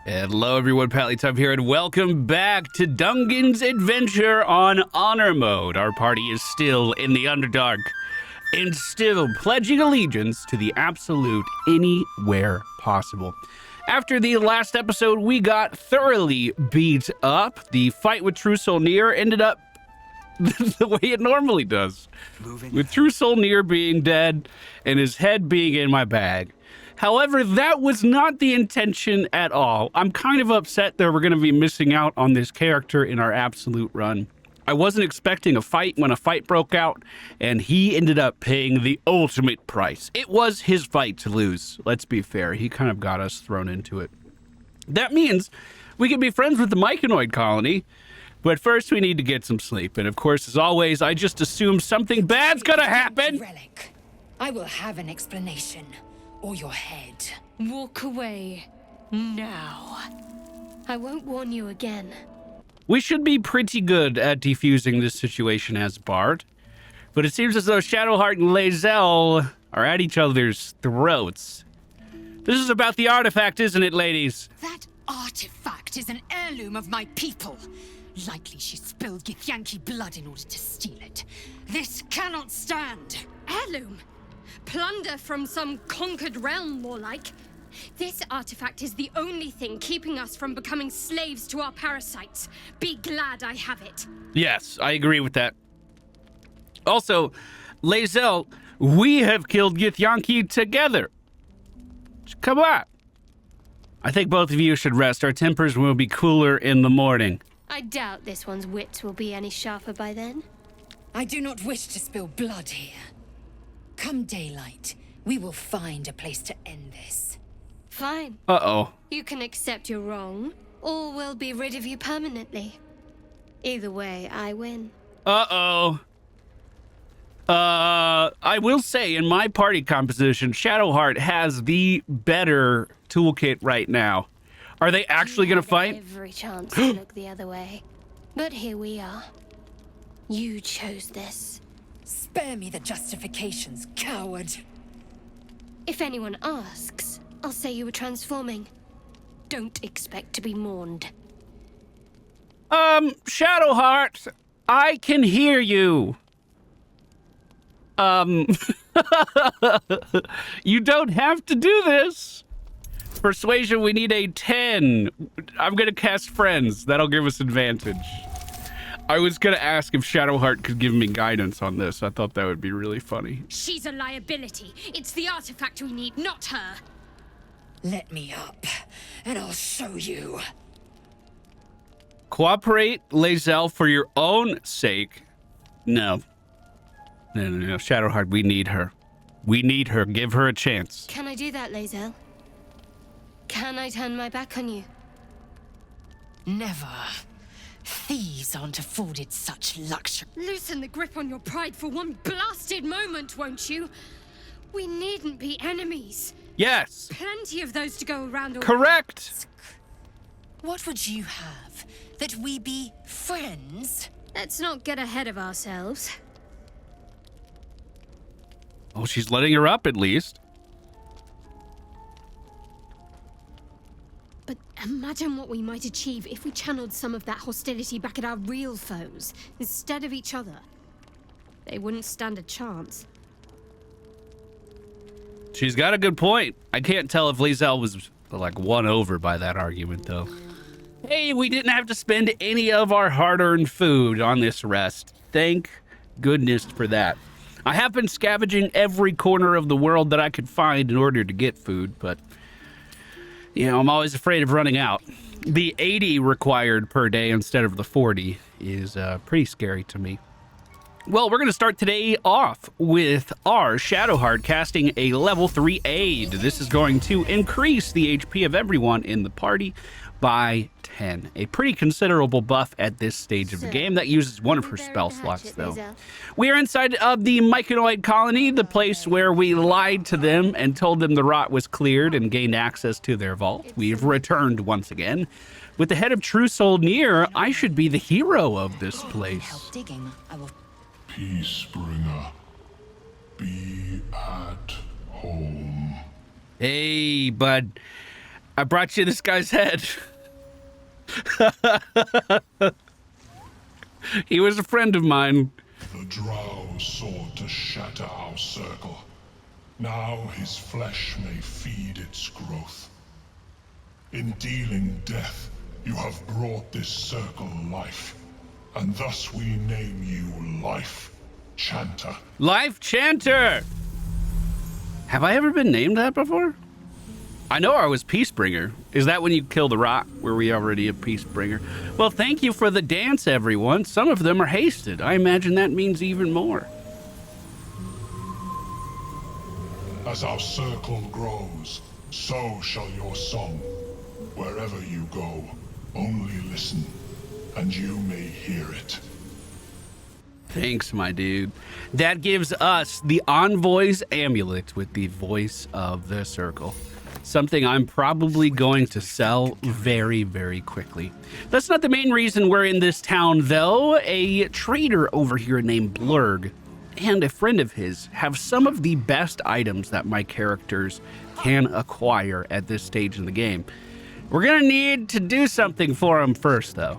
Hello everyone, MFPallytime here, and welcome back to Dungen's adventure on Honor Mode. Our party is still in the Underdark, and still pledging allegiance to the absolute anywhere possible. After the last episode, we got thoroughly beat up. The fight with True Solnir ended up the way it normally does, with True Solnir being dead and his head being in my bag. However, that was not the intention at all. I'm kind of upset that we're going to be missing out on this character in our absolute run. I wasn't expecting a fight when a fight broke out, and he ended up paying the ultimate price. It was his fight to lose. Let's be fair. He kind of got us thrown into it. That means we can be friends with the Myconoid colony, but first we need to get some sleep. And of course, as always, I just assume something bad's going to happen. Relic. I will have an explanation. Or your head. Walk away now. I won't warn you again. We should be pretty good at defusing this situation as Bard, but it seems as though Shadowheart and Lae'zel are at each other's throats. This is about the artifact, isn't it, ladies? That artifact is an heirloom of my people. Likely she spilled Githyanki blood in order to steal it. This cannot stand. Heirloom? Plunder from some conquered realm, more like. This artifact is the only thing keeping us from becoming slaves to our parasites. Be glad I have it. Yes, I agree with that. Also, Lae'zel, we have killed Githyanki together. Come on. I think both of you should rest. Our tempers will be cooler in the morning. I doubt this one's wits will be any sharper by then. I do not wish to spill blood here. Come daylight, we will find a place to end this. Fine. Uh-oh. You can accept you're wrong, or we'll be rid of you permanently. Either way, I win. Uh-oh. I will say, in my party composition, Shadowheart has the better toolkit right now. Are they actually going to fight? Every chance to look the other way. But here we are. You chose this. Spare me the justifications, coward. If anyone asks, I'll say you were transforming. Don't expect to be mourned. Shadowheart, I can hear you. You don't have to do this. Persuasion, we need a 10. I'm gonna cast Friends. That'll give us advantage. I was gonna ask if Shadowheart could give me guidance on this. I thought that would be really funny. She's a liability. It's the artifact we need, not her. Let me up, and I'll show you. Cooperate, Lae'zel, for your own sake. No. No. Shadowheart, we need her. We need her. Give her a chance. Can I do that, Lae'zel? Can I turn my back on you? Never. Thieves aren't afforded such luxury. Loosen the grip on your pride for one blasted moment, won't you? We needn't be enemies. Yes. Plenty of those to go around. Correct. What would you have? That we be friends? Let's not get ahead of ourselves. Oh, she's letting her up at least. But imagine what we might achieve if we channeled some of that hostility back at our real foes, instead of each other. They wouldn't stand a chance. She's got a good point. I can't tell if Lae'zel was, like, won over by that argument, though. Hey, we didn't have to spend any of our hard-earned food on this rest. Thank goodness for that. I have been scavenging every corner of the world that I could find in order to get food, but you know, I'm always afraid of running out. The 80 required per day instead of the 40 is pretty scary to me. Well, we're going to start today off with our Shadowheart casting a level 3 aid. This is going to increase the HP of everyone in the party by 10. A pretty considerable buff at this stage of the game. That uses one of her spell slots, though. We are inside of the Myconoid colony, the place where we lied to them and told them the rot was cleared and gained access to their vault. We've returned once again. With the head of True Solnir, I should be the hero of this place. Peacebringer, be at home. Hey, bud. I brought you this guy's head. He was a friend of mine. The drow sought to shatter our circle. Now his flesh may feed its growth. In dealing death, you have brought this circle life, and thus we name you Life Chanter. Life Chanter! Have I ever been named that before? I know I was Peacebringer. Is that when you kill the rock? Were we already a Peacebringer? Well, thank you for the dance, everyone. Some of them are hasted. I imagine that means even more. As our circle grows, so shall your song. Wherever you go, only listen, and you may hear it. Thanks, my dude. That gives us the Envoy's Amulet with the voice of the circle. Something I'm probably going to sell very, very quickly. That's not the main reason we're in this town, though. A trader over here named Blurg and a friend of his have some of the best items that my characters can acquire at this stage in the game. We're gonna need to do something for them first, though.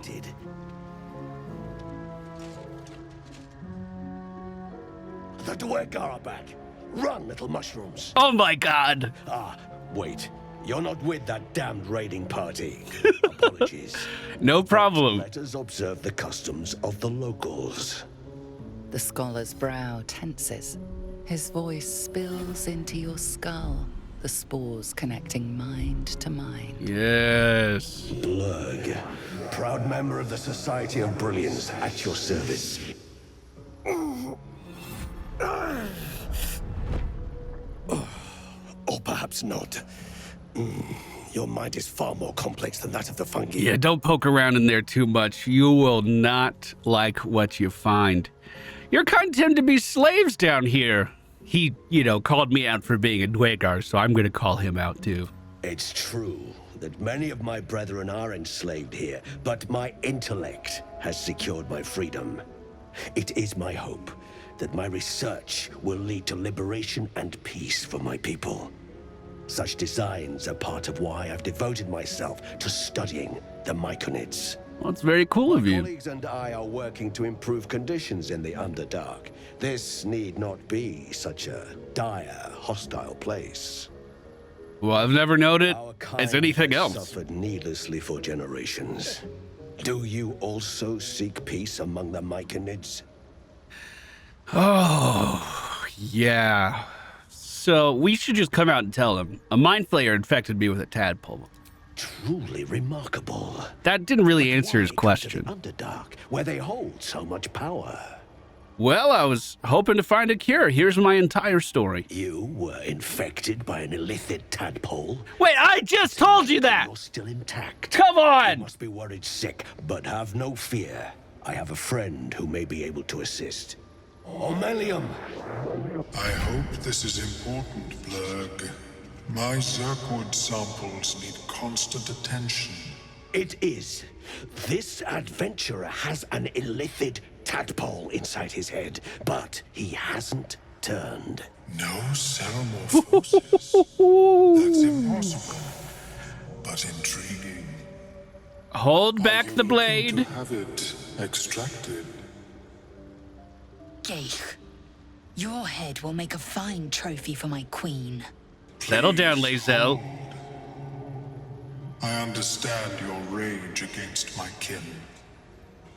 The Duergar are back. Run, little mushrooms. Oh my god. Ah, wait. You're not with that damned raiding party. Apologies. No problem. Let us observe the customs of the locals. The scholar's brow tenses. His voice spills into your skull, the spores connecting mind to mind. Yes. Blurg, proud member of the Society of Brilliance, at your service. Or perhaps not. Your mind is far more complex than that of the fungi. Yeah, don't poke around in there too much. You will not like what you find. Your kind tend to be slaves down here. He, called me out for being a Duergar, so I'm going to call him out too. It's true that many of my brethren are enslaved here, but my intellect has secured my freedom. It is my hope that my research will lead to liberation and peace for my people. Such designs are part of why I've devoted myself to studying the Myconids. Well, it's very cool of you. Colleagues and I are working to improve conditions in the Underdark. This need not be such a dire, hostile place. Well, I've never known it Our kind as anything has else. suffered needlessly for generations. Do you also seek peace among the Myconids? Oh, yeah. So we should just come out and tell him. A mind flayer infected me with a tadpole. Truly remarkable. That didn't really answer his Why come to question. the Underdark, where they hold so much power. Well, I was hoping to find a cure. Here's my entire story. You were infected by an illithid tadpole. Wait, I just told you that! You're still intact. Come You on! must be worried sick, but have no fear. I have a friend who may be able to assist. Omeluum! I hope this is important, Blurg. My Zerkwood samples need constant attention. It is. This adventurer has an illithid tadpole inside his head, but he hasn't turned. No ceremorphosis. That's impossible, but intriguing. Hold back Are you the looking blade. to have it extracted? Geich, your head will make a fine trophy for my queen. Settle down, Lae'zel. I understand your rage against my kin.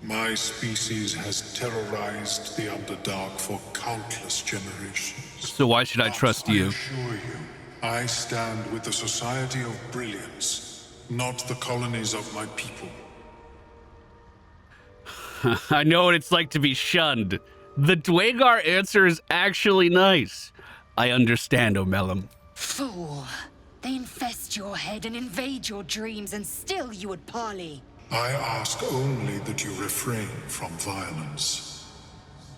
My species has terrorized the Underdark for countless generations. So why should I trust I you? assure you, I stand with the Society of Brilliance, not the colonies of my people. I know what it's like to be shunned. The Duergar answer is actually nice. I understand, Omeluum. Fool. They infest your head and invade your dreams, and still you would parley. I ask only that you refrain from violence.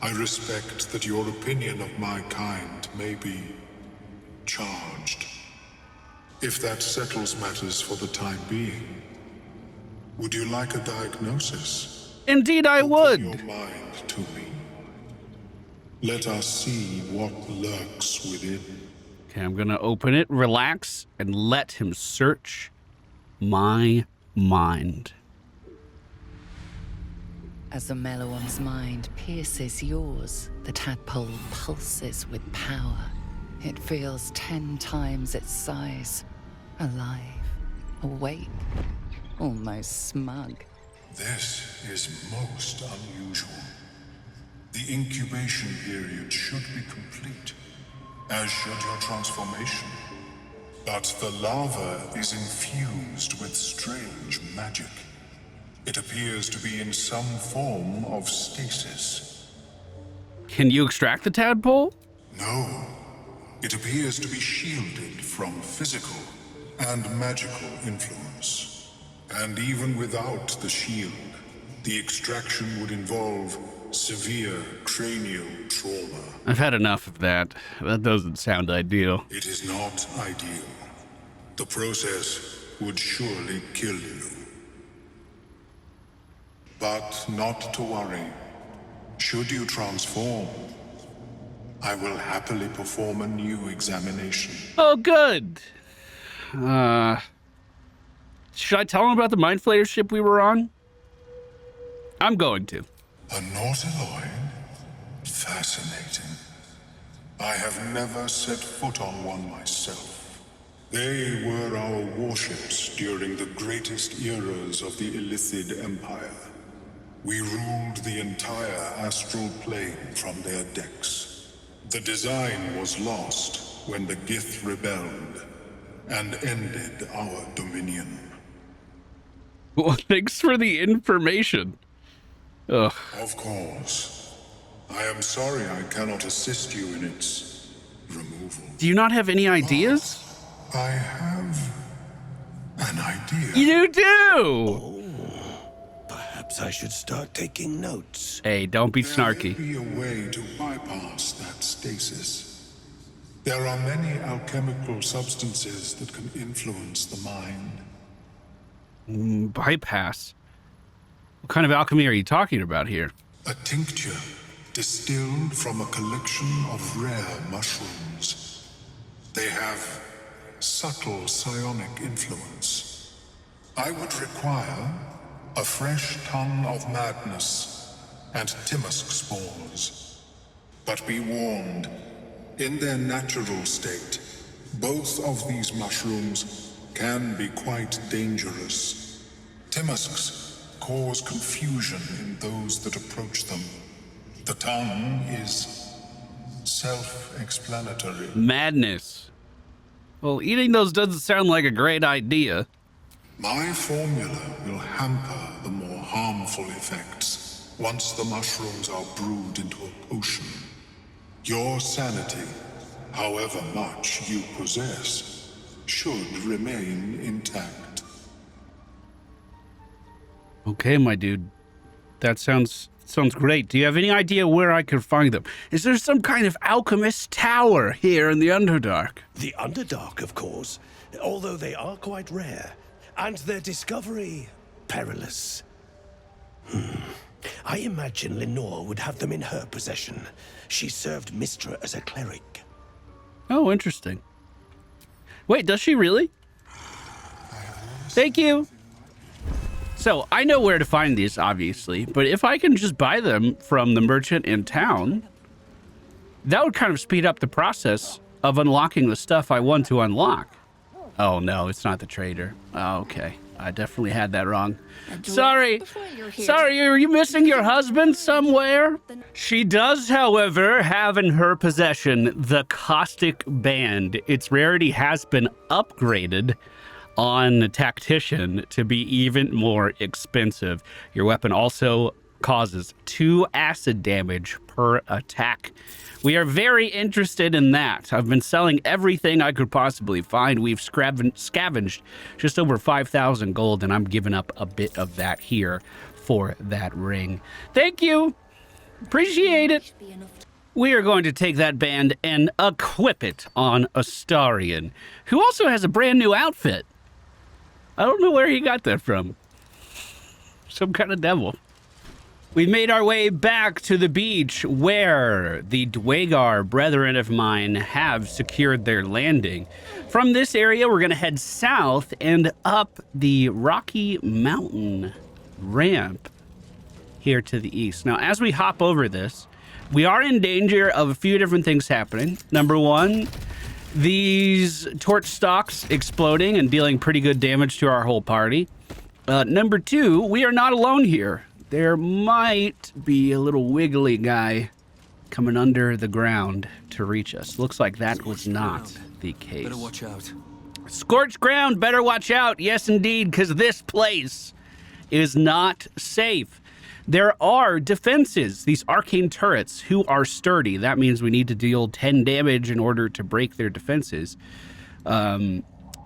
I respect that your opinion of my kind may be charged. If that settles matters for the time being, would you like a diagnosis? Indeed, I Open would. your mind to me. Let us see what lurks within. Okay, I'm gonna open it, relax, and let him search my mind. As Omeluum's mind pierces yours, the tadpole pulses with power. It feels 10 times its size. Alive, awake, almost smug. This is most unusual. The incubation period should be complete, as should your transformation. But the larva is infused with strange magic. It appears to be in some form of stasis. Can you extract the tadpole? No, it appears to be shielded from physical and magical influence. And even without the shield, the extraction would involve severe cranial trauma. I've had enough of that. That doesn't sound ideal. It is not ideal. The process would surely kill you. But not to worry. Should you transform, I will happily perform a new examination. Oh, good. Should I tell him about the mind flayer ship we were on? I'm going to. A Nautiloid? Fascinating. I have never set foot on one myself. They were our warships during the greatest eras of the Illithid Empire. We ruled the entire astral plane from their decks. The design was lost when the Gith rebelled and ended our dominion. Well, thanks for the information. Ugh. Of course. I am sorry I cannot assist you in its removal. Do you not have any ideas? I have an idea. You do! Perhaps I should start taking notes. Hey, don't be There may snarky. be a way to bypass that stasis. There are many alchemical substances that can influence the mind. Bypass? What kind of alchemy are you talking about here? A tincture distilled from a collection of rare mushrooms. They have subtle psionic influence. I would require a fresh ton of madness and Timusk spores. But be warned, in their natural state, both of these mushrooms can be quite dangerous. Timusks cause confusion in those that approach them. The tongue is self-explanatory. Madness. Well, eating those doesn't sound like a great idea. My formula will hamper the more harmful effects once the mushrooms are brewed into a potion. Your sanity, however much you possess, should remain intact. Okay, my dude. That sounds great. Do you have any idea where I could find them? Is there some kind of alchemist tower here in the Underdark? The Underdark, of course, although they are quite rare, and their discovery perilous. I imagine Lenore would have them in her possession. She served Mistra as a cleric. Oh, interesting. Wait, does she really? Thank you. So, I know where to find these, obviously, but if I can just buy them from the merchant in town, that would kind of speed up the process of unlocking the stuff I want to unlock. Oh, no, it's not the trader. Oh, okay. I definitely had that wrong. Sorry. Sorry, are you missing your husband somewhere? She does, however, have in her possession the Caustic Band. Its rarity has been upgraded on the Tactician to be even more expensive. Your weapon also causes 2 acid damage per attack. We are very interested in that. I've been selling everything I could possibly find. We've scavenged just over 5,000 gold, and I'm giving up a bit of that here for that ring. Thank you. Appreciate it. We are going to take that band and equip it on Astarion, who also has a brand new outfit. I don't know where he got that from. Some kind of devil. We've made our way back to the beach where the Duergar brethren of mine have secured their landing. From this area, we're going to head south and up the Rocky Mountain ramp here to the east. Now, as we hop over this, we are in danger of a few different things happening. Number one, these torch stalks exploding and dealing pretty good damage to our whole party. Number two, we are not alone here. There might be a little wiggly guy coming under the ground to reach us. Looks like that was not the case. Better watch out. Scorched ground, better watch out. Yes, indeed, because this place is not safe. There are defenses, these arcane turrets, who are sturdy. That means we need to deal 10 damage in order to break their defenses.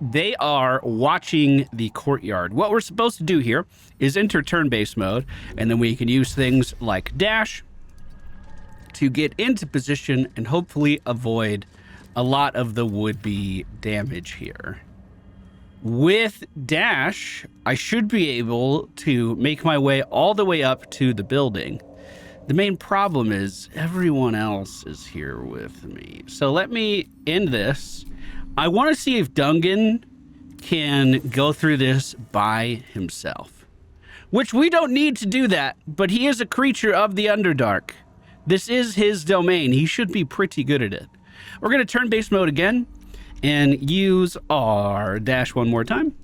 They are watching the courtyard. What we're supposed to do here is enter turn-based mode, and then we can use things like dash to get into position and hopefully avoid a lot of the would-be damage here. With dash, I should be able to make my way all the way up to the building. The main problem is everyone else is here with me. So let me end this. I want to see if Dungen can go through this by himself, which we don't need to do that, but he is a creature of the Underdark. This is his domain. He should be pretty good at it. We're going to turn base mode again and use our dash one more time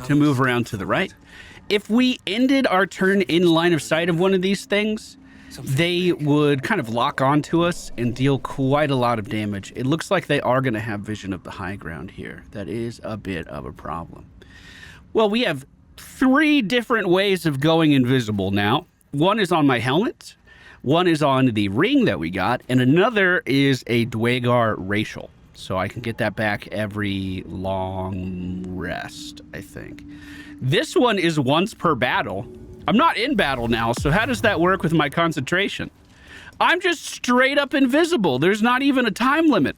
to move around to the right. If we ended our turn in line of sight of one of these things, they would kind of lock onto us and deal quite a lot of damage. It looks like they are going to have vision of the high ground here. That is a bit of a problem. Well, we have 3 different ways of going invisible now. One is on my helmet, one is on the ring that we got, and another is a Duergar racial. So I can get that back every long rest, I think. This one is once per battle. I'm not in battle now, so how does that work with my concentration? I'm just straight up invisible. There's not even a time limit.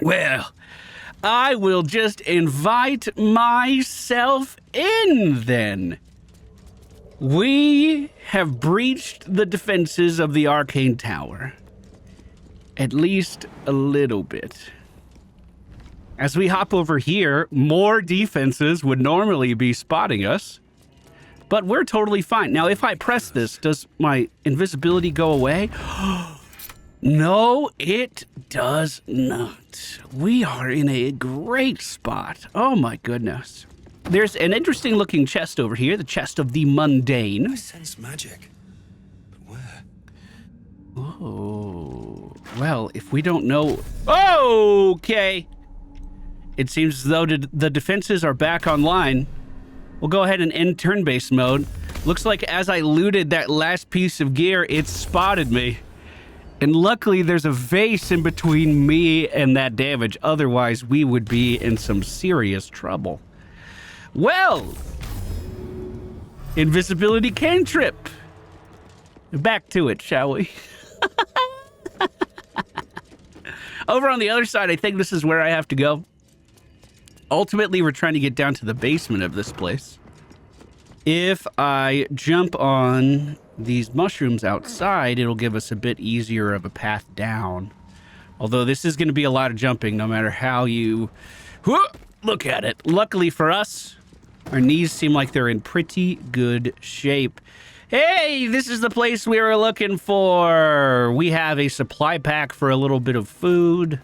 Well, I will just invite myself in then. We have breached the defenses of the Arcane Tower. At least a little bit. As we hop over here, more defenses would normally be spotting us. But we're totally fine. Now, if I press this, does my invisibility go away? No, it does not. We are in a great spot. Oh my goodness. There's an interesting looking chest over here, the chest of the mundane. I sense magic. But where? Oh, well, if we don't know... Okay. It seems as though the defenses are back online. We'll go ahead and end turn-based mode. Looks like as I looted that last piece of gear, it spotted me. And luckily, there's a vase in between me and that damage. Otherwise, we would be in some serious trouble. Well, invisibility cantrip. Back to it, shall we? Over on the other side, I think this is where I have to go. Ultimately, we're trying to get down to the basement of this place. If I jump on these mushrooms outside, it'll give us a bit easier of a path down. Although this is going to be a lot of jumping, no matter how you look at it. Luckily for us, our knees seem like they're in pretty good shape. Hey, this is the place we were looking for. We have a supply pack for a little bit of food.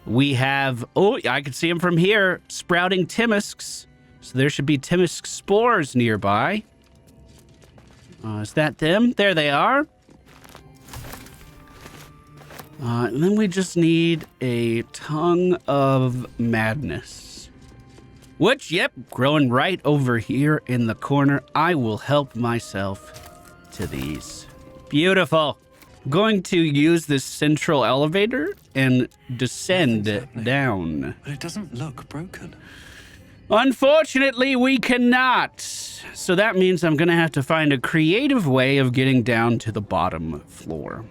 We have, oh, I can see them from here, sprouting Timisks. So there should be Timisk spores nearby. Is that them? There they are. And then we just need a tongue of madness. Which, yep, growing right over here in the corner. I will help myself to these. Beautiful. I'm going to use this central elevator and descend down. But it doesn't look broken. Unfortunately, we cannot. So that means I'm going to have to find a creative way of getting down to the bottom floor.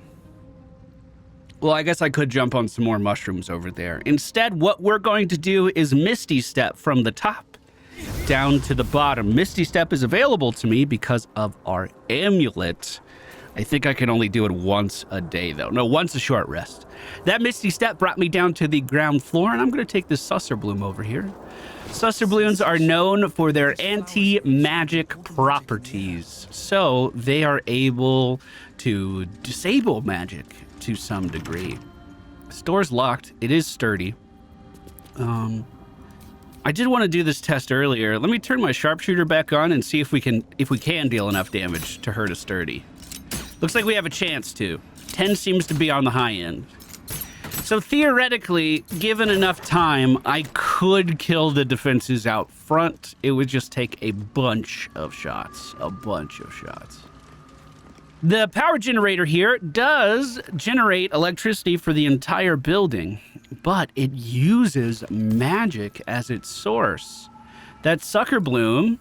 Well, I guess I could jump on some more mushrooms over there. Instead, what we're going to do is Misty Step from the top down to the bottom. Misty Step is available to me because of our amulet. I think I can only do it once a day, though. No, once a short rest. That Misty Step brought me down to the ground floor, and I'm going to take this Susserbloom over here. Susserblooms are known for their anti-magic properties, so they are able to disable magic to some degree. The store's locked. It is sturdy. I did want to do this test earlier. Let me turn my sharpshooter back on and see if we can deal enough damage to hurt a sturdy. Looks like we have a chance to. 10 seems to be on the high end. So theoretically, given enough time, I could kill the defenses out front. It would just take a bunch of shots. A bunch of shots. The power generator here does generate electricity for the entire building, but it uses magic as its source. That sucker bloom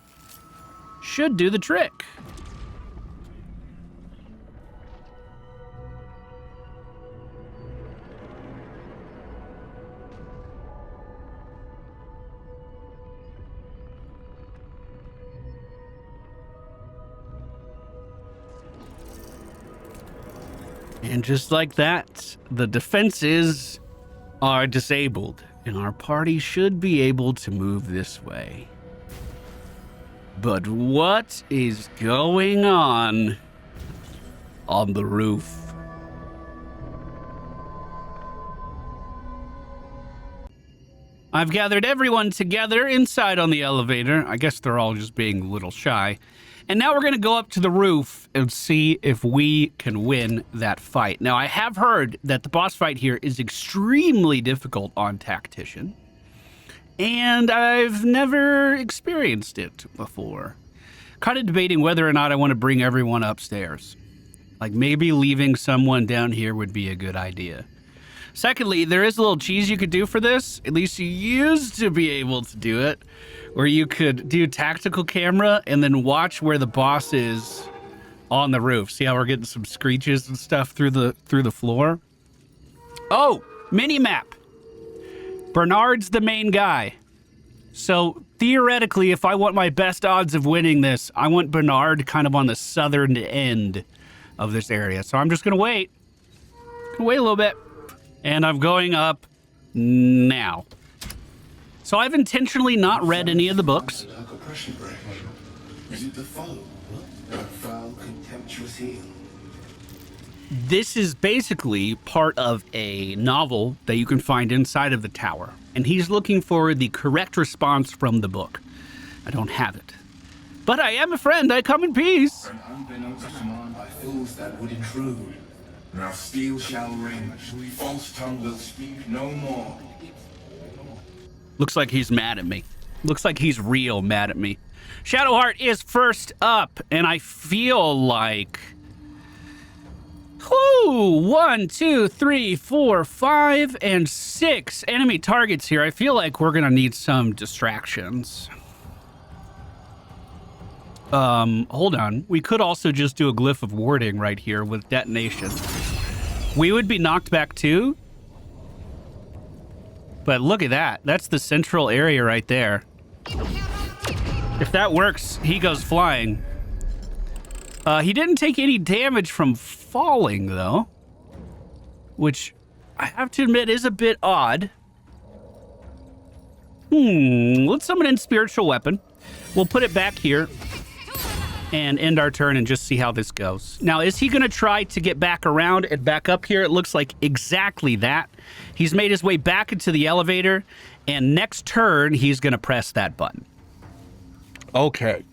should do the trick. And just like that, the defenses are disabled, and our party should be able to move this way. But what is going on the roof? I've gathered everyone together inside on the elevator. I guess they're all just being a little shy. And now we're going to go up to the roof and see if we can win that fight. Now, I have heard that the boss fight here is extremely difficult on Tactician, and I've never experienced it before. Kind of debating whether or not I want to bring everyone upstairs. Like, maybe leaving someone down here would be a good idea. Secondly, there is a little cheese you could do for this. At least you used to be able to do it, where you could do tactical camera and then watch where the boss is on the roof. See how we're getting some screeches and stuff through the floor? Oh, mini map. Bernard's the main guy. So theoretically, if I want my best odds of winning this, I want Bernard kind of on the southern end of this area. So I'm just gonna wait. Wait a little bit. And I'm going up now. So I've intentionally not read any of the books. This is basically part of a novel that you can find inside of the tower. And he's looking for the correct response from the book. I don't have it. But I am a friend. I come in peace. Unbeknownst to command by fools that would intrude. Now steel shall ring, false tongue will speak no more. Looks like he's mad at me. Looks like he's real mad at me. Shadowheart is first up, and I feel like... Whoo! 1, 2, 3, 4, 5, and 6 enemy targets here. I feel like we're gonna need some distractions. Hold on. We could also just do a glyph of warding right here with detonation. We would be knocked back too. But look at that. That's the central area right there. If that works, he goes flying. He didn't take any damage from falling, though. Which, I have to admit, is a bit odd. Let's summon in Spiritual Weapon. We'll put it back here and end our turn and just see how this goes. Now, is he going to try to get back around and back up here? It looks like exactly that. He's made his way back into the elevator, and next turn, he's going to press that button. Okay.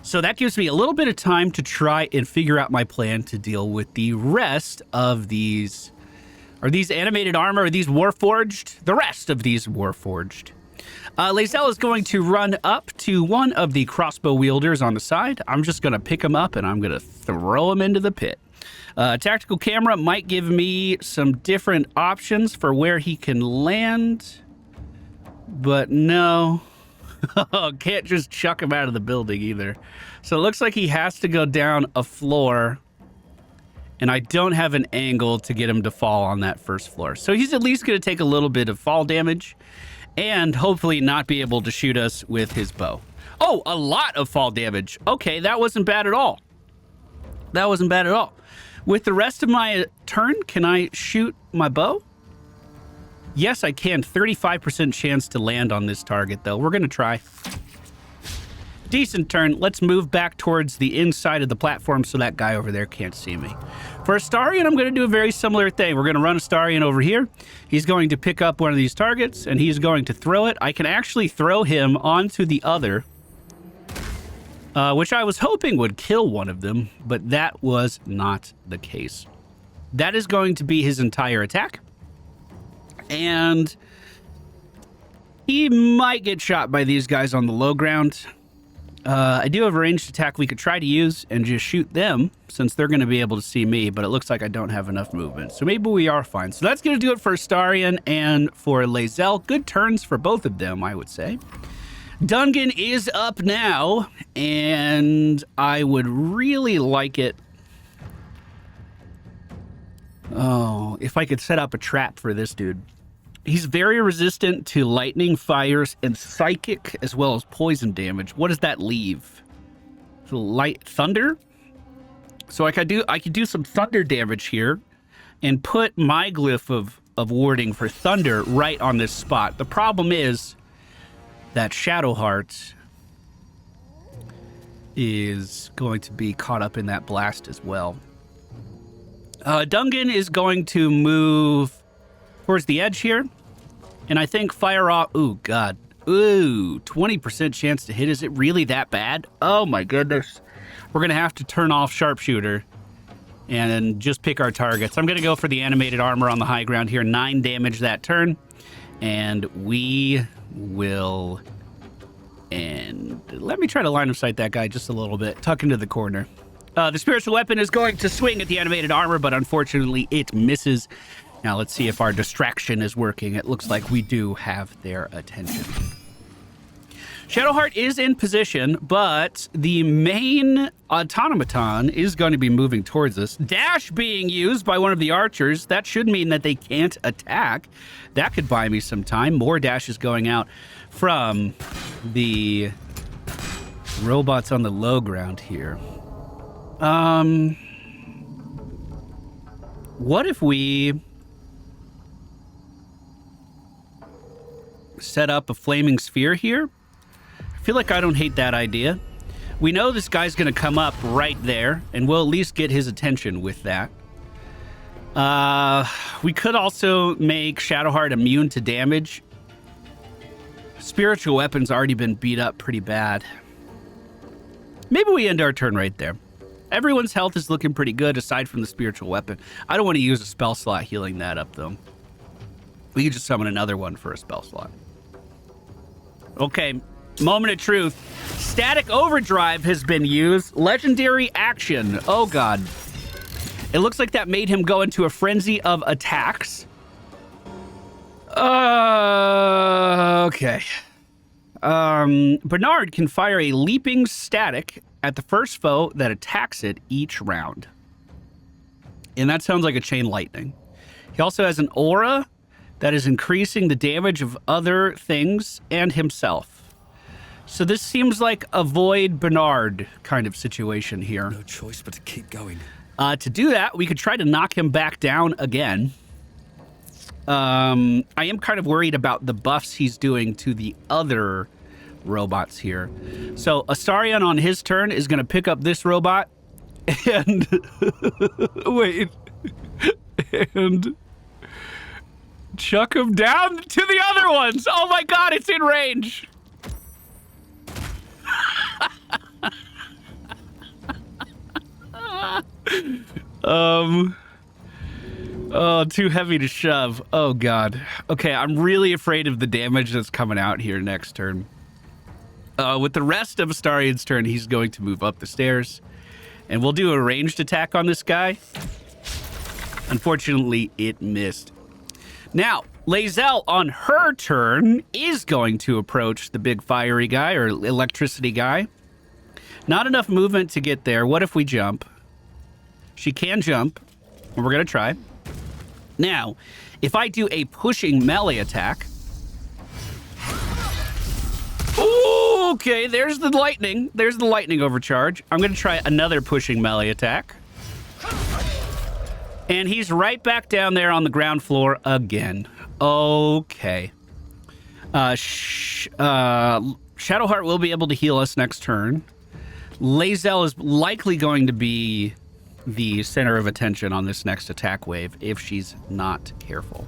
So that gives me a little bit of time to try and figure out my plan to deal with the rest of these. Are these animated armor? Are these Warforged? The rest of these Warforged. Lae'zel is going to run up to one of the crossbow wielders on the side. I'm just going to pick him up and I'm going to throw him into the pit. Tactical camera might give me some different options for where he can land. But no. Can't just chuck him out of the building either. So it looks like he has to go down a floor. And I don't have an angle to get him to fall on that first floor. So he's at least going to take a little bit of fall damage. and hopefully not be able to shoot us with his bow. Oh, a lot of fall damage. Okay, that wasn't bad at all. That wasn't bad at all. With the rest of my turn, can I shoot my bow? Yes, I can. 35% chance to land on this target, though. We're going to try. Decent turn. Let's move back towards the inside of the platform so that guy over there can't see me. For Astarion, I'm going to do a very similar thing. We're going to run Astarion over here. He's going to pick up one of these targets, and he's going to throw it. I can actually throw him onto the other, which I was hoping would kill one of them, but that was not the case. That is going to be his entire attack. And he might get shot by these guys on the low ground. I do have a ranged attack we could try to use and just shoot them, since they're going to be able to see me, but it looks like I don't have enough movement. So maybe we are fine. So that's going to do it for Astarion and for Lae'zel. Good turns for both of them, I would say. Dungen is up now, and I would really like it. Oh, if I could set up a trap for this dude. He's very resistant to lightning, fires, and psychic, as well as poison damage. What does that leave? Light thunder? So I could do some thunder damage here and put my glyph of warding for thunder right on this spot. The problem is that Shadowheart is going to be caught up in that blast as well. Dungen is going to move towards the edge here. And I think fire off... Ooh, God. Ooh, 20% chance to hit. Is it really that bad? Oh, my goodness. We're going to have to turn off Sharpshooter and just pick our targets. I'm going to go for the animated armor on the high ground here. 9 damage that turn. And we will... And let me try to line of sight that guy just a little bit. Tuck into the corner. The spiritual weapon is going to swing at the animated armor, but unfortunately it misses. Now let's see if our distraction is working. It looks like we do have their attention. Shadowheart is in position, but the main automaton is going to be moving towards us. Dash being used by one of the archers. That should mean that they can't attack. That could buy me some time. More dashes going out from the robots on the low ground here. What if we set up a flaming sphere here? I feel like I don't hate that idea. We know this guy's going to come up right there, and we'll at least get his attention with that. We could also make Shadowheart immune to damage. Spiritual weapon's already been beat up pretty bad. Maybe we end our turn right there. Everyone's health is looking pretty good aside from the spiritual weapon. I don't want to use a spell slot healing that up, though. We could just summon another one for a spell slot. Okay, moment of truth. Static Overdrive has been used. Legendary action. Oh, God. It looks like that made him go into a frenzy of attacks. Okay. Bernard can fire a leaping static at the first foe that attacks it each round. And that sounds like a chain lightning. He also has an aura that is increasing the damage of other things and himself. So this seems like a Void Bernard kind of situation here. No choice but to keep going. To do that, we could try to knock him back down again. I am kind of worried about the buffs he's doing to the other robots here. So Astarion on his turn is going to pick up this robot and wait, and chuck him down to the other ones. Oh my God, it's in range. Oh, too heavy to shove. Oh, God. Okay, I'm really afraid of the damage that's coming out here next turn. With the rest of Astarion's turn, he's going to move up the stairs. And we'll do a ranged attack on this guy. Unfortunately, it missed. Now, Lae'zel on her turn is going to approach the big fiery guy or electricity guy. Not enough movement to get there. What if we jump? She can jump. We're going to try. Now, if I do a pushing melee attack, Okay, there's the lightning. There's the lightning overcharge. I'm going to try another pushing melee attack. And he's right back down there on the ground floor again. Okay. Shadowheart will be able to heal us next turn. Lae'zel is likely going to be the center of attention on this next attack wave if she's not careful.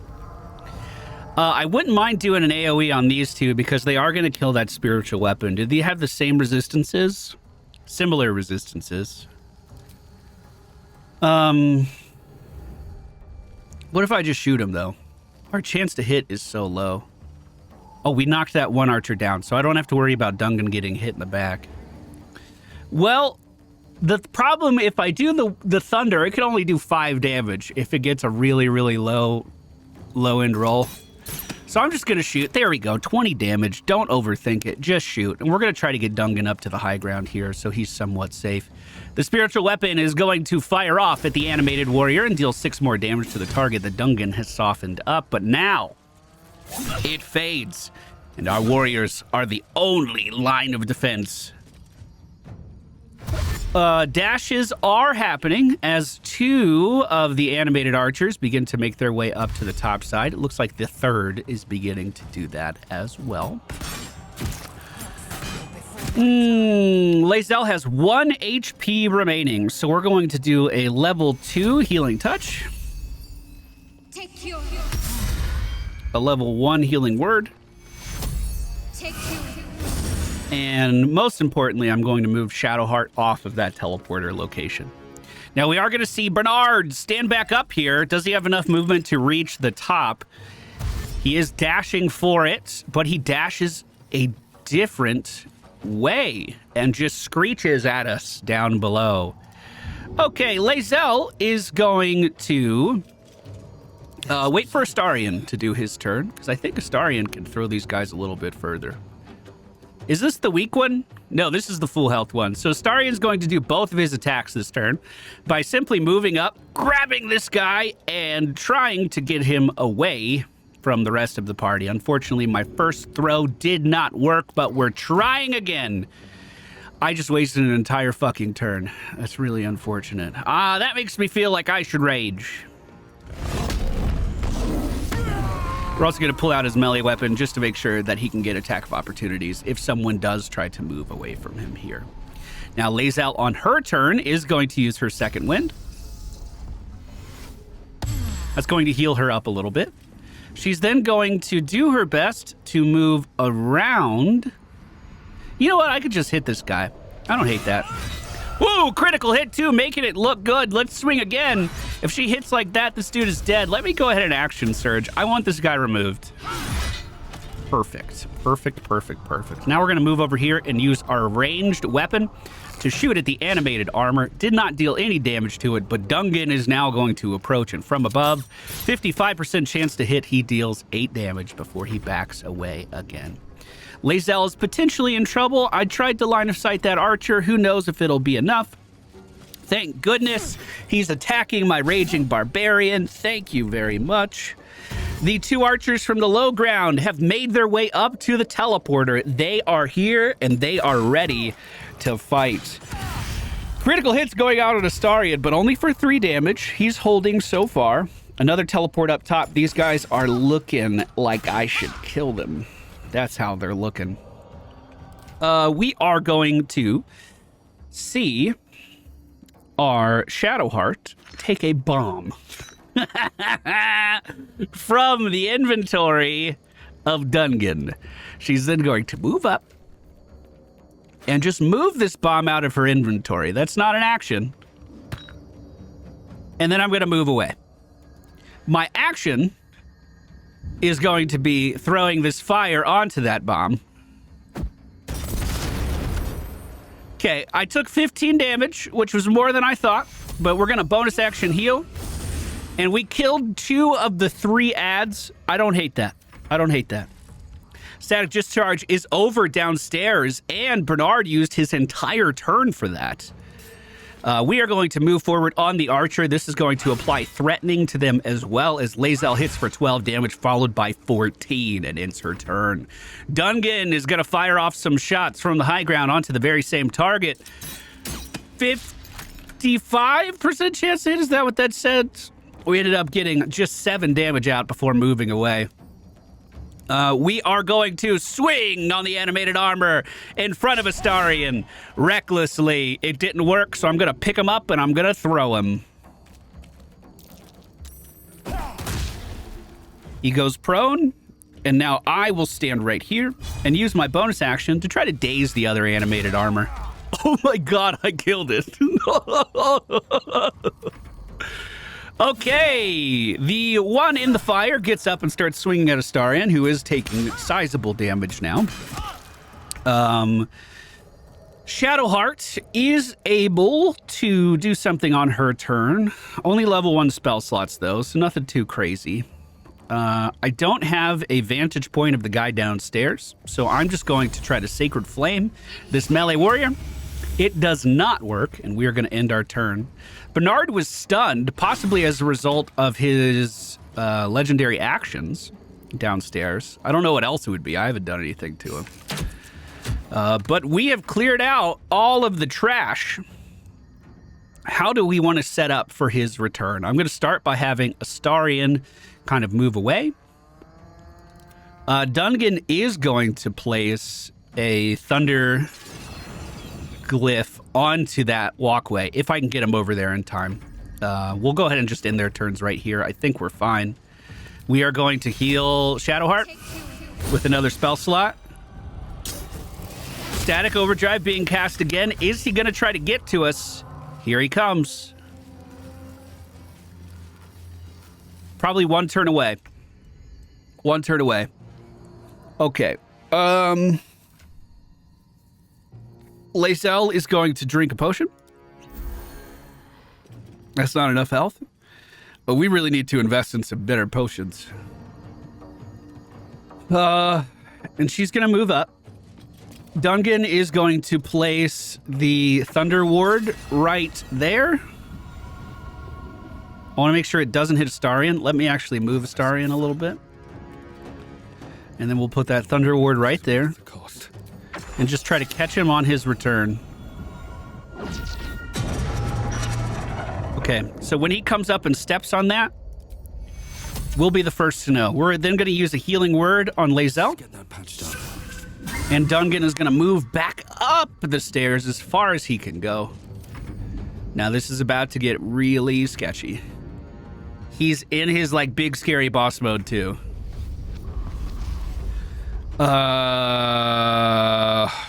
I wouldn't mind doing an AoE on these two because they are going to kill that spiritual weapon. Do they have the same resistances? Similar resistances. What if I just shoot him, though? Our chance to hit is so low. Oh, we knocked that one archer down, so I don't have to worry about Dungen getting hit in the back. Well, the problem, if I do the thunder, it can only do 5 damage if it gets a really, really low end roll. So I'm just going to shoot. There we go. 20 damage. Don't overthink it. Just shoot. And we're going to try to get Dungen up to the high ground here so he's somewhat safe. The spiritual weapon is going to fire off at the animated warrior and deal 6 more damage to the target that Dungen has softened up. But now it fades, and our warriors are the only line of defense. Dashes are happening as 2 of the animated archers begin to make their way up to the top side. It looks like the 3rd is beginning to do that as well. Lae'zel has 1 HP remaining, so we're going to do a level 2 healing touch. Take your... A level 1 healing word. Take your... And most importantly, I'm going to move Shadowheart off of that teleporter location. Now, we are going to see Bernard stand back up here. Does he have enough movement to reach the top? He is dashing for it, but he dashes a different way and just screeches at us down below. Okay, Lae'zel is going to wait for Astarion to do his turn, because I think Astarion can throw these guys a little bit further. Is this the weak one? No, this is the full health one. So Astarion's going to do both of his attacks this turn by simply moving up, grabbing this guy, and trying to get him away from the rest of the party. Unfortunately, my first throw did not work, but we're trying again. I just wasted an entire fucking turn. That's really unfortunate. That makes me feel like I should rage. We're also going to pull out his melee weapon just to make sure that he can get attack of opportunities if someone does try to move away from him here. Now, Lae'zel on her turn is going to use her second wind. That's going to heal her up a little bit. She's then going to do her best to move around. You know what? I could just hit this guy. I don't hate that. Woo! Critical hit, too, making it look good. Let's swing again. If she hits like that, this dude is dead. Let me go ahead and action surge. I want this guy removed. Perfect. Perfect, perfect, perfect. Now we're going to move over here and use our ranged weapon to shoot at the animated armor. Did not deal any damage to it, but Dungen is now going to approach, and from above, 55% chance to hit. He deals 8 damage before he backs away again. Lae'zel is potentially in trouble. I tried to line of sight that archer. Who knows if it'll be enough? Thank goodness he's attacking my raging barbarian. Thank you very much. The 2 archers from the low ground have made their way up to the teleporter. They are here and they are ready to fight. Critical hits going out on Astarion, but only for 3 damage. He's holding so far. Another teleport up top. These guys are looking like I should kill them. That's how they're looking. We are going to see our Shadowheart take a bomb from the inventory of Dungen. She's then going to move up and just move this bomb out of her inventory. That's not an action. And then I'm going to move away. My action is going to be throwing this fire onto that bomb. Okay, I took 15 damage, which was more than I thought, but we're going to bonus action heal. And we killed 2 of the 3 ads. I don't hate that. I don't hate that. Static discharge is over downstairs, and Bernard used his entire turn for that. We are going to move forward on the archer. This is going to apply threatening to them as well as Lae'zel hits for 12 damage, followed by 14, and ends her turn. Dungen is going to fire off some shots from the high ground onto the very same target. 55% chance to hit, is that what that said? We ended up getting just 7 damage out before moving away. We are going to swing on the animated armor in front of Astarion recklessly. It didn't work, so I'm going to pick him up and I'm going to throw him. He goes prone, and now I will stand right here and use my bonus action to try to daze the other animated armor. Oh my god, I killed it. Okay, the one in the fire gets up and starts swinging at Astarion, who is taking sizable damage now. Shadowheart is able to do something on her turn. Only level 1 spell slots, though, so nothing too crazy. I don't have a vantage point of the guy downstairs, so I'm just going to try to Sacred Flame this melee warrior. It does not work, and we are going to end our turn. Bernard was stunned, possibly as a result of his legendary actions downstairs. I don't know what else it would be. I haven't done anything to him. But we have cleared out all of the trash. How do we want to set up for his return? I'm going to start by having Astarion kind of move away. Dungen is going to place a thunder glyph onto that walkway if I can get him over there in time. We'll go ahead and just end their turns right here. I think we're fine. We are going to heal Shadowheart with another spell slot. Static Overdrive being cast again. Is he going to try to get to us? Here he comes. Probably one turn away. One turn away. Okay. Lae'zel is going to drink a potion. That's not enough health. But we really need to invest in some better potions. And she's going to move up. Dungen is going to place the Thunder Ward right there. I want to make sure it doesn't hit Astarion. Let me actually move Astarion a little bit. And then we'll put that Thunder Ward right there. And just try to catch him on his return. Okay, so when he comes up and steps on that, we'll be the first to know. We're then going to use a healing word on Lae'zel. Get that patched up. And Dungen is going to move back up the stairs as far as he can go. Now this is about to get really sketchy. He's in his like big scary boss mode too.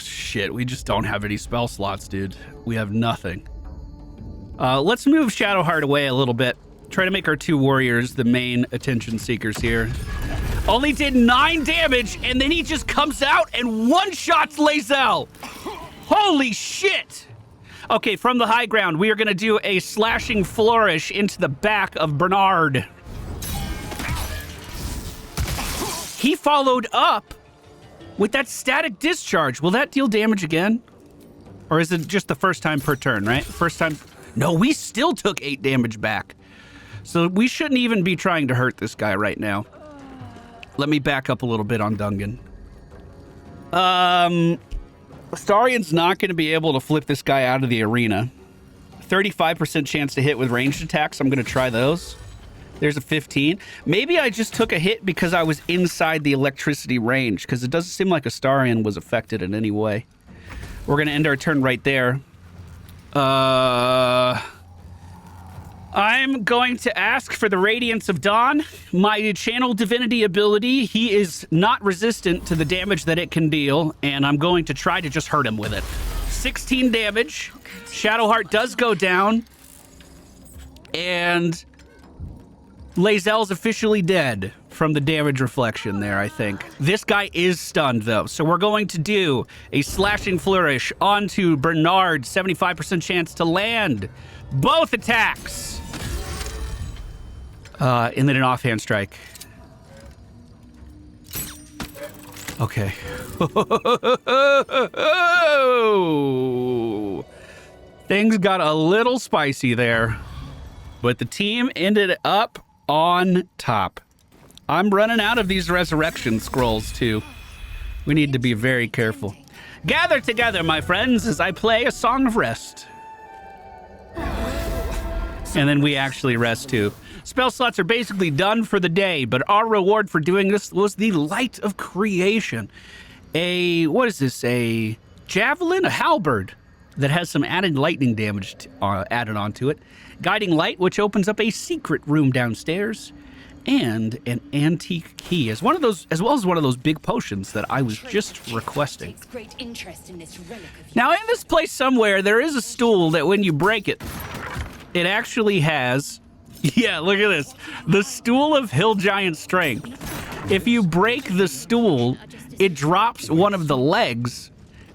Shit, we just don't have any spell slots, dude. We have nothing. Let's move Shadowheart away a little bit. Try to make our 2 warriors the main attention seekers here. Only did 9 damage, and then he just comes out and one-shots Lae'zel. Holy shit! Okay, from the high ground, we are going to do a slashing flourish into the back of Bernard. He followed up with that static discharge. Will that deal damage again? Or is it just the first time per turn, right? First time. No, we still took 8 damage back. So we shouldn't even be trying to hurt this guy right now. Let me back up a little bit on Dungen. Astarion's not going to be able to flip this guy out of the arena. 35% chance to hit with ranged attacks. I'm going to try those. There's a 15. Maybe I just took a hit because I was inside the electricity range, because it doesn't seem like Astarion was affected in any way. We're going to end our turn right there. I'm going to ask for the Radiance of Dawn. My channel divinity ability, he is not resistant to the damage that it can deal, and I'm going to try to just hurt him with it. 16 damage. Shadowheart does go down. And Lae'zel's officially dead from the damage reflection there, I think. This guy is stunned, though, so we're going to do a slashing flourish onto Bernard. 75% chance to land both attacks. And then an offhand strike. Okay. 15 Things got a little spicy there, but the team ended up on top. I'm running out of these resurrection scrolls too. We need to be very careful. Gather together, my friends, as I play a song of rest. And then we actually rest too. Spell slots are basically done for the day, but our reward for doing this was the Light of Creation. What is this? A javelin? A halberd that has some added lightning damage added onto it. Guiding light, which opens up a secret room downstairs. And an antique key, as well as one of those big potions that I was just requesting. Now, in this place somewhere, there is a stool that when you break it, it actually has... Yeah, look at this. The Stool of Hill Giant Strength. If you break the stool, it drops one of the legs,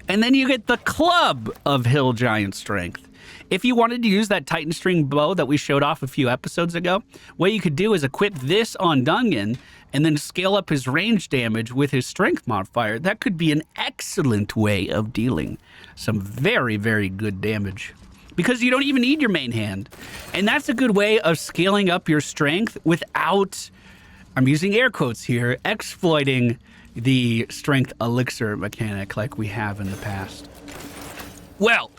and then you get the Club of Hill Giant Strength. If you wanted to use that Titan String bow that we showed off a few episodes ago, what you could do is equip this on Dungen and then scale up his range damage with his strength modifier. That could be an excellent way of dealing some very, very good damage, because you don't even need your main hand. And that's a good way of scaling up your strength without, I'm using air quotes here, exploiting the strength elixir mechanic like we have in the past. Well,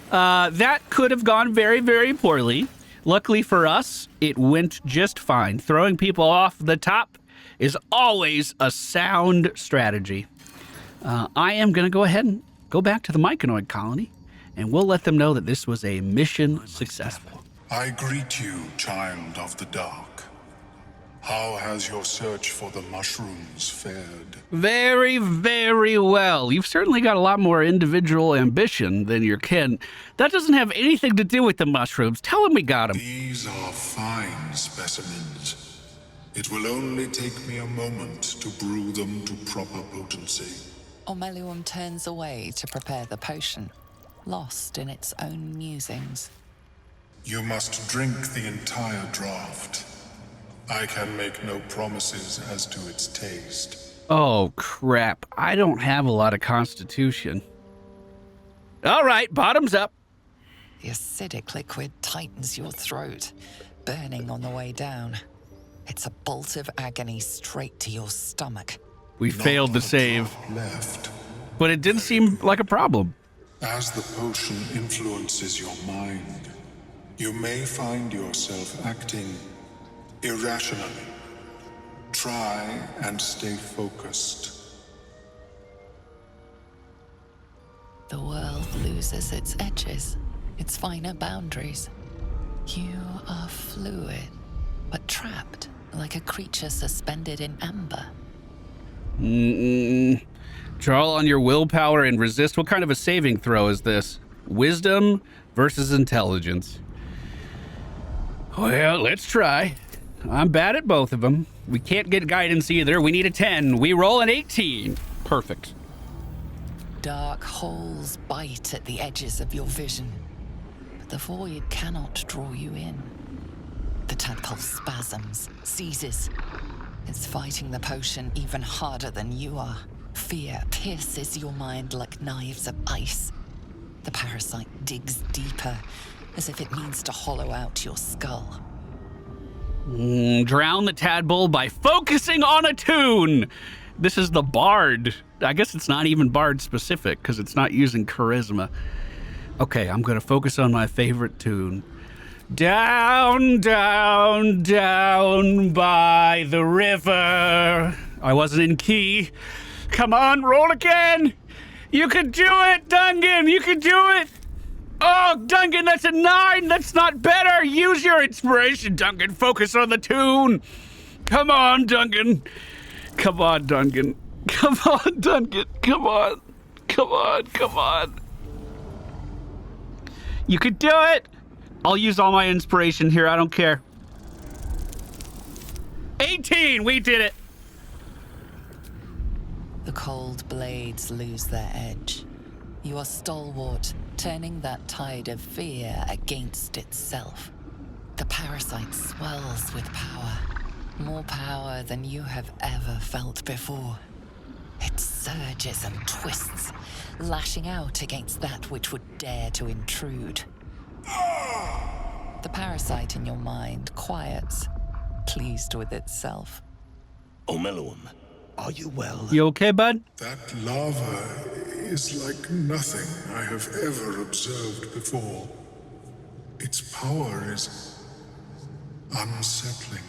that could have gone very, very poorly. Luckily for us, it went just fine. Throwing people off the top is always a sound strategy. I am going to go ahead and go back to the Myconoid colony, and we'll let them know that this was a mission successful. I greet you, child of the dark. How has your search for the mushrooms fared? Very, very well. You've certainly got a lot more individual ambition than your kin. That doesn't have anything to do with the mushrooms. Tell them we got them. These are fine specimens. It will only take me a moment to brew them to proper potency. Omeluum turns away to prepare the potion, lost in its own musings. You must drink the entire draught. I can make no promises as to its taste. Oh, crap. I don't have a lot of constitution. All right, bottoms up. The acidic liquid tightens your throat, burning on the way down. It's a bolt of agony straight to your stomach. We failed to save, left. But it didn't seem like a problem. As the potion influences your mind, you may find yourself acting irrationally. Try and stay focused. The world loses its edges, its finer boundaries. You are fluid, but trapped like a creature suspended in amber. Draw on your willpower and resist. What kind of a saving throw is this? Wisdom versus intelligence. Well, let's try. I'm bad at both of them. We can't get guidance either. We need a 10. We roll an 18. Perfect. Dark holes bite at the edges of your vision, but the void cannot draw you in. The tadpole spasms, seizes. It's fighting the potion even harder than you are. Fear pierces your mind like knives of ice. The parasite digs deeper, as if it means to hollow out your skull. Drown the tadpole by focusing on a tune. This is the Bard. I guess it's not even Bard specific because it's not using charisma. Okay, I'm going to focus on my favorite tune. Down, down, down by the river. I wasn't in key. Come on, roll again. You can do it, Dungen. You can do it. Oh, Dungen, that's a 9. That's not better. Use your inspiration, Dungen. Focus on the tune. Come on, Dungen. Come on, Dungen. Come on, Dungen. Come on. Come on. Come on. You could do it. I'll use all my inspiration here. I don't care. 18. We did it. The cold blades lose their edge. You are stalwart, turning that tide of fear against itself. The parasite swells with power. More power than you have ever felt before. It surges and twists, lashing out against that which would dare to intrude. The parasite in your mind quiets, pleased with itself. Omeluum, are you well? You okay, bud? That lava is like nothing I have ever observed before. Its power is unsettling.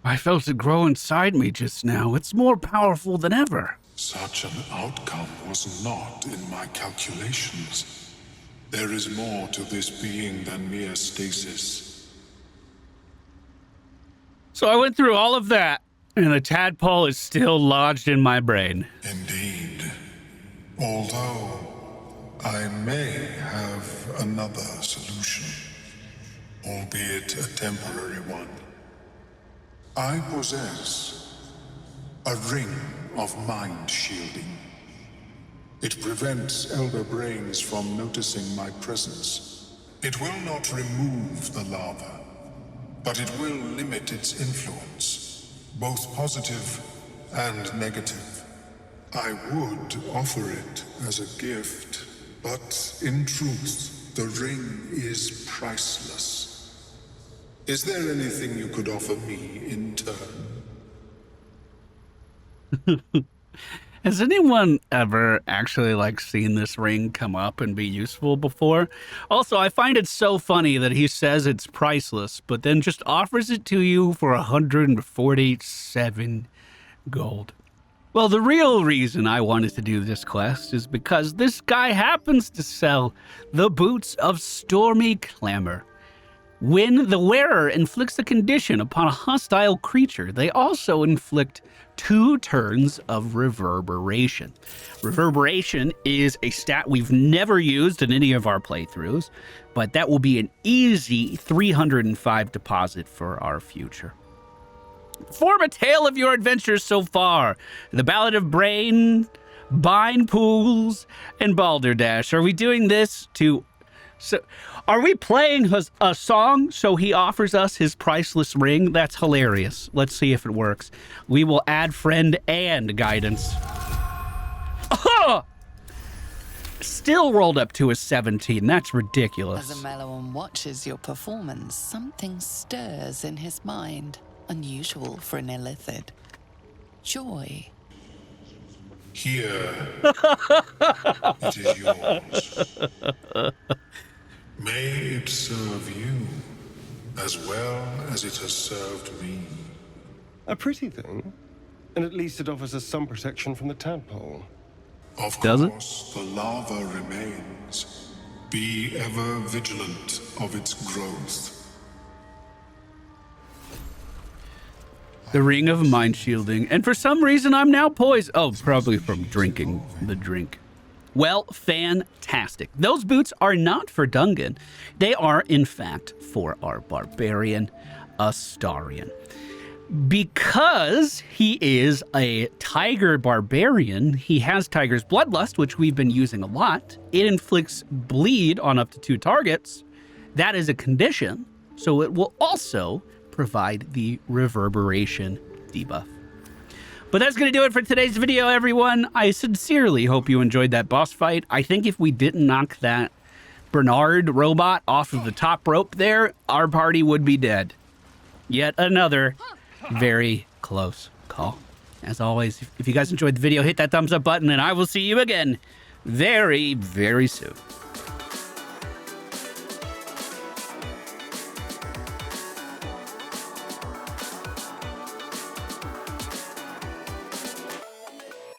I felt it grow inside me just now. It's more powerful than ever. Such an outcome was not in my calculations. There is more to this being than mere stasis. So I went through all of that, and the tadpole is still lodged in my brain. Indeed. Although I may have another solution, albeit a temporary one. I possess a ring of mind shielding. It prevents elder brains from noticing my presence. It will not remove the lava, but it will limit its influence, both positive and negative. I would offer it as a gift, but in truth, the ring is priceless. Is there anything you could offer me in turn? Has anyone ever actually seen this ring come up and be useful before? Also, I find it so funny that he says it's priceless, but then just offers it to you for 147 gold. Well, the real reason I wanted to do this quest is because this guy happens to sell the Boots of Stormy Clamor. When the wearer inflicts a condition upon a hostile creature, they also inflict 2 turns of reverberation. Reverberation is a stat we've never used in any of our playthroughs, but that will be an easy 305 deposit for our future. Form a tale of your adventures so far. The Ballad of Brain, Bind Pools, and Balderdash. Are we doing this to... are we playing a song so he offers us his priceless ring? That's hilarious. Let's see if it works. We will add friend and guidance. Oh! Still rolled up to a 17. That's ridiculous. As Omeluum watches your performance, something stirs in his mind. Unusual for an illithid. Joy. Here. It is yours. May it serve you as well as it has served me. A pretty thing. And at least it offers us some protection from the tadpole. Of Does it? course, the lava remains. Be ever vigilant of its growth. The Ring of Mind Shielding. And for some reason, I'm now poised. Oh, probably from drinking the drink. Well, fantastic. Those boots are not for Dungen. They are, in fact, for our barbarian, Astarion. Because he is a tiger barbarian, he has Tiger's Bloodlust, which we've been using a lot. It inflicts bleed on up to 2 targets. That is a condition, so it will also provide the reverberation debuff. But that's going to do it for today's video, everyone. I sincerely hope you enjoyed that boss fight. I think if we didn't knock that Bernard robot off of the top rope there, our party would be dead. Yet another very close call. As always, if you guys enjoyed the video, hit that thumbs up button, and I will see you again very, very soon.